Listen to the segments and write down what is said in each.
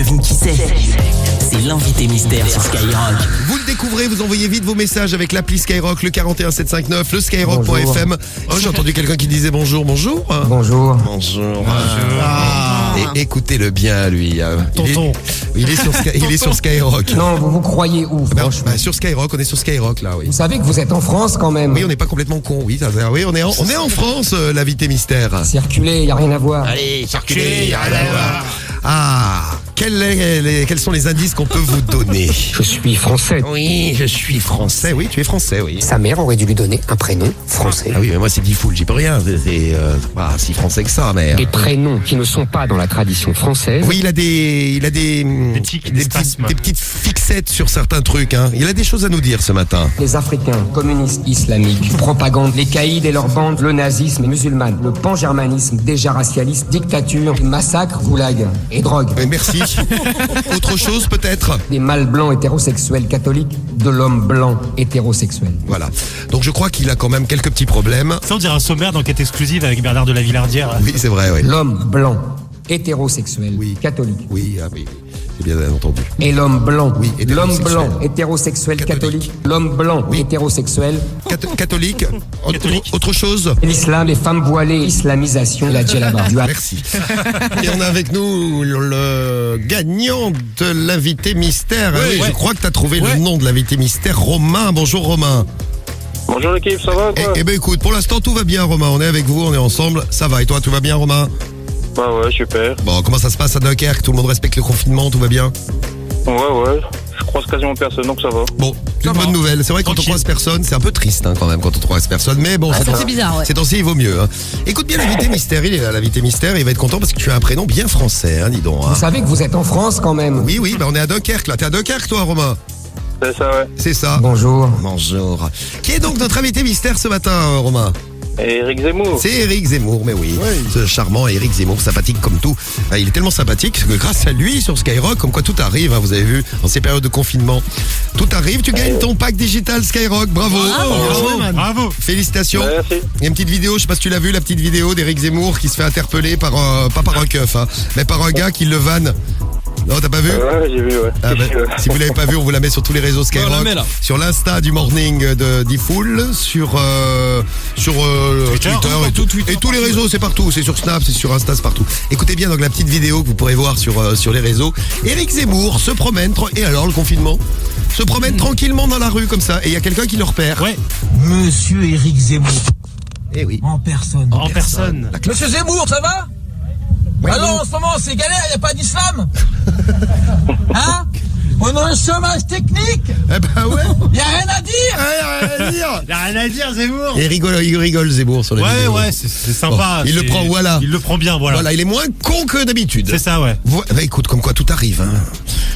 devine qui c'est? C'est l'invité mystère sur Skyrock. Vous le découvrez, vous envoyez vite vos messages avec l'appli Skyrock, le 41759, le skyrock.fm. Oh, j'ai entendu quelqu'un qui disait bonjour. Bonjour. Bonjour. Et écoutez-le bien, lui. Tonton. Il est sur Skyrock. Non, vous croyez où, franchement? Sur Skyrock, on est sur Skyrock, là, oui. Vous savez que vous êtes en France, quand même. Oui, on n'est pas complètement con, oui. Oui, on est en France, l'invité mystère. Circulez, y a rien à voir. Allez, circulez, y a rien à voir. Ah, quels sont les indices qu'on peut vous donner? Je suis français. Oui, je suis français. Oui, tu es français, oui. Sa mère aurait dû lui donner un prénom français. Ah oui, mais moi c'est Diffoul, j'y peux rien. C'est pas si français que ça, mais. Des prénoms qui ne sont pas dans la tradition française. Oui, il a des tics, des spasmes. des petites fixettes sur certains trucs. Hein. Il a des choses à nous dire ce matin. Les Africains, communistes islamiques, propagande, les caïds et leurs bandes, le nazisme et musulman, le pan-germanisme, déjà racialiste, dictature, massacre, goulag et drogue. Merci. Autre chose peut-être? Des mâles blancs hétérosexuels catholiques, de l'homme blanc hétérosexuel. Voilà. Donc je crois qu'il a quand même quelques petits problèmes. Ça, on dirait un sommaire d'enquête exclusive avec Bernard de la Villardière. Oui, c'est vrai, oui. L'homme blanc hétérosexuel, Oui. catholique. Oui, oui. J'ai bien entendu. Et l'homme blanc, Oui, l'homme hétérosexuel. blanc hétérosexuel Catholique. catholique, l'homme blanc Oui. hétérosexuel, Catholique. Autre chose? l'islam, les femmes voilées, islamisation, la djellaba. Merci. Et on a avec nous le gagnant de l'invité mystère. Ouais, Oui, ouais. je crois que tu as trouvé Ouais. le nom de l'invité mystère, Romain. Bonjour Romain. Bonjour l'équipe, ça va quoi? Eh ben écoute, pour l'instant tout va bien Romain, on est avec vous, on est ensemble, ça va. Et toi, tout va bien Romain? Bah ouais, super. Bon, comment ça se passe à Dunkerque? Tout le monde respecte le confinement, tout va bien? Ouais, je croise quasiment personne, donc ça va. Bon, c'est une va. bonne nouvelle. C'est vrai que quand on Tranquille. croise personne, c'est un peu triste quand même quand on croise personne. Mais bon, c'est bizarre, ouais. Ces temps-ci, il vaut mieux. Hein. Écoute bien l'invité mystère, il est là, l'invité mystère, il va être content parce que tu as un prénom bien français, hein, dis donc. Hein. Vous savez que vous êtes en France quand même. Oui, on est à Dunkerque là. T'es à Dunkerque toi Romain? C'est ça, ouais. C'est ça. Bonjour. Bonjour. Qui est donc notre invité mystère ce matin, Romain? Et Eric Zemmour. C'est Éric Zemmour, mais oui. Ce charmant Éric Zemmour, sympathique comme tout. Il est tellement sympathique que grâce à lui, sur Skyrock, comme quoi tout arrive, hein, vous avez vu, en ces périodes de confinement, tout arrive. Tu gagnes ton pack digital Skyrock, bravo. Bravo. Félicitations. Merci. Il y a une petite vidéo, je sais pas si tu l'as vu, la petite vidéo d'Éric Zemmour qui se fait interpeller par, pas par un keuf, hein, mais par un gars qui le vanne. Non, t'as pas vu? Ouais, j'ai vu, ouais. Ah ben, si vous l'avez pas vu, on vous la met sur tous les réseaux Skyrock, on la met, là. sur l'insta du morning de Diffoul, sur Twitter et tous les réseaux, c'est partout, c'est sur Snap, c'est sur Insta, c'est partout. Écoutez bien donc la petite vidéo que vous pourrez voir sur les réseaux. Éric Zemmour se promène et alors le confinement se promène tranquillement dans la rue comme ça et il y a quelqu'un qui le repère. Ouais, Monsieur Éric Zemmour, Eh oui. en personne. en personne. Monsieur Zemmour, ça va? Ouais, Alors bon. en ce moment c'est galère, y a pas d'islam? Hein? On a un chômage technique? Eh ben ouais. Y a rien à dire? Rien à dire. Il a rien à dire, Zemmour. Et il rigole Zemmour sur la vidéo. Ouais, c'est sympa. Bon, il le C'est- prend, voilà. Il le prend bien, voilà. Voilà, il est moins con que d'habitude. C'est ça, ouais. Bah écoute, comme quoi tout arrive. Hein.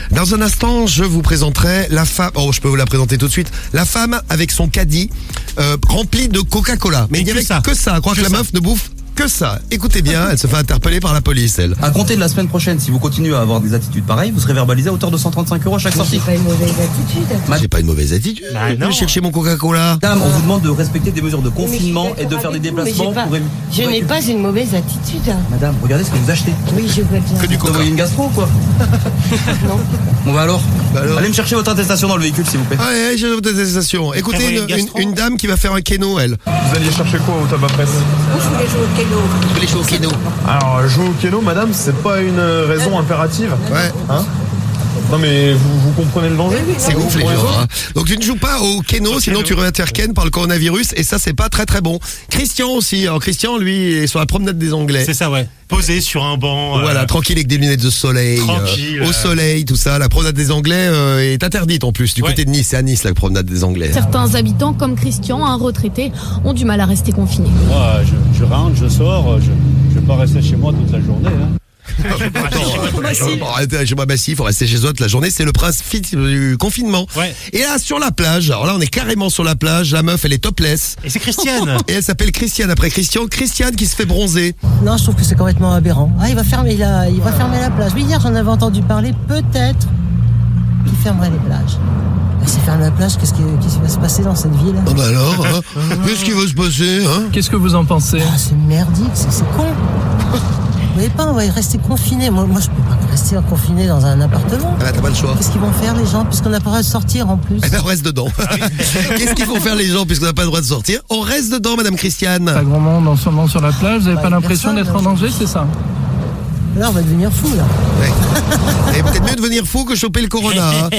Dans un instant, je vous présenterai la femme. Oh, je peux vous la présenter tout de suite. La femme avec son caddie rempli de Coca-Cola. Mais il n'y que avait ça. que ça. Je crois que la ça. meuf ne bouffe que ça. Écoutez bien, elle se fait interpeller par la police, elle. À compter de la semaine prochaine, si vous continuez à avoir des attitudes pareilles, vous serez verbalisé à hauteur de 135 € à chaque sortie. Pas une mauvaise attitude. J'ai pas une mauvaise attitude. Bah, Je non. vais chercher mon Coca-Cola. Madame, on vous demande de respecter des mesures de confinement et de faire des déplacements pour éviter. Je n'ai pas une mauvaise attitude. Madame, regardez ce que vous achetez. Oui, je vois bien. Que du Vous Coca. envoyez une gastro ou quoi? Non. Bon bah alors. alors Allez me chercher votre attestation dans le véhicule s'il vous plaît. Ouais, j'ai votre attestation. Écoutez, Prévoyez une, une gastro. une dame qui va faire un kéno, elle. Vous alliez chercher quoi au tabac presse? Moi, je voulais jouer au kéno. Je voulais jouer au kéno. Alors, jouer au kéno, madame, c'est pas une raison impérative. Ouais. Hein? Non mais vous comprenez le danger? C'est ouf les gens. Hein. Donc tu ne joues pas au kéno, sinon tu vas te faire ken par le coronavirus et ça c'est pas très très bon. Christian aussi. Alors Christian lui est sur la promenade des Anglais. C'est ça, ouais. Posé sur un banc. Voilà, tranquille avec des lunettes de soleil, Tranquille, au soleil, tout ça. La promenade des Anglais est interdite en plus du Ouais. côté de Nice. C'est à Nice la promenade des Anglais. Certains habitants, comme Christian, un retraité, ont du mal à rester confinés. Moi, je rentre, je sors, je vais pas rester chez moi toute la journée. Hein. Arrêtez chez moi massif, faut rester chez soi toute la journée, c'est le principe du confinement. Ouais. Et là sur la plage, alors là on est carrément sur la plage, la meuf elle est topless. Et c'est Christiane. Et elle s'appelle Christiane après Christian, Christiane qui se fait bronzer. Non, je trouve que c'est complètement aberrant. Ah, il va fermer la plage. Oui, hier j'en avais entendu parler, peut-être qu'il fermerait les plages. Mais s'il ferme la plage, qu'est-ce qui va se passer dans cette ville? Ah bah alors, hein, qu'est-ce qui va se passer hein? Qu'est-ce que vous en pensez? Ah, c'est merdique, c'est con. voyez pas, on va rester confiné. Moi, je peux pas rester confiné dans un appartement. Ah bah, t'as pas le choix. Qu'est-ce qu'ils vont faire les gens puisqu'on n'a pas le droit de sortir en plus? Eh ben, on reste dedans. Qu'est-ce qu'ils vont faire les gens puisqu'on n'a pas le droit de sortir? On reste dedans, Madame Christiane. Pas grand monde en ce moment sur la plage, vous n'avez pas l'impression personne, d'être en danger, c'est ça? Là, on va devenir fou, là. Ouais. Et peut-être mieux devenir fou que choper le corona. Hein.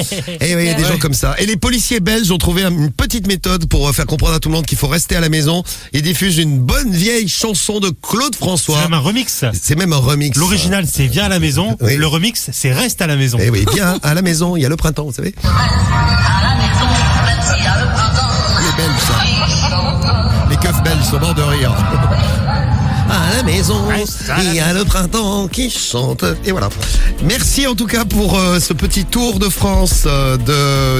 Et oui, il y a des gens comme ça. Et les policiers belges ont trouvé une petite méthode pour faire comprendre à tout le monde qu'il faut rester à la maison. Ils diffusent une bonne vieille chanson de Claude François. C'est même un remix. C'est même un remix. L'original, c'est Viens à la maison. Oui. Le remix, c'est Reste à la maison. Eh oui, viens à la maison. Il y a le printemps, vous savez. Les Belges, ça. Les keufs belges sont morts de rire. À la maison, il y a le printemps qui chante. Et voilà. Merci en tout cas pour ce petit tour de France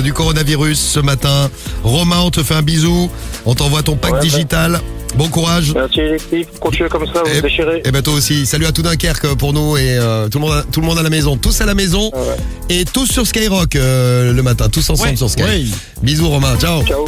du coronavirus ce matin. Romain, on te fait un bisou. On t'envoie ton pack digital. Bon courage. Merci l'équipe, continuez comme ça, vous déchirez. Et ben toi aussi. Salut à tout Dunkerque pour nous et tout le monde à la maison. Tous à la maison et tous sur Skyrock le matin. Tous ensemble sur Skyrock. Bisous Romain. Ciao. Ciao.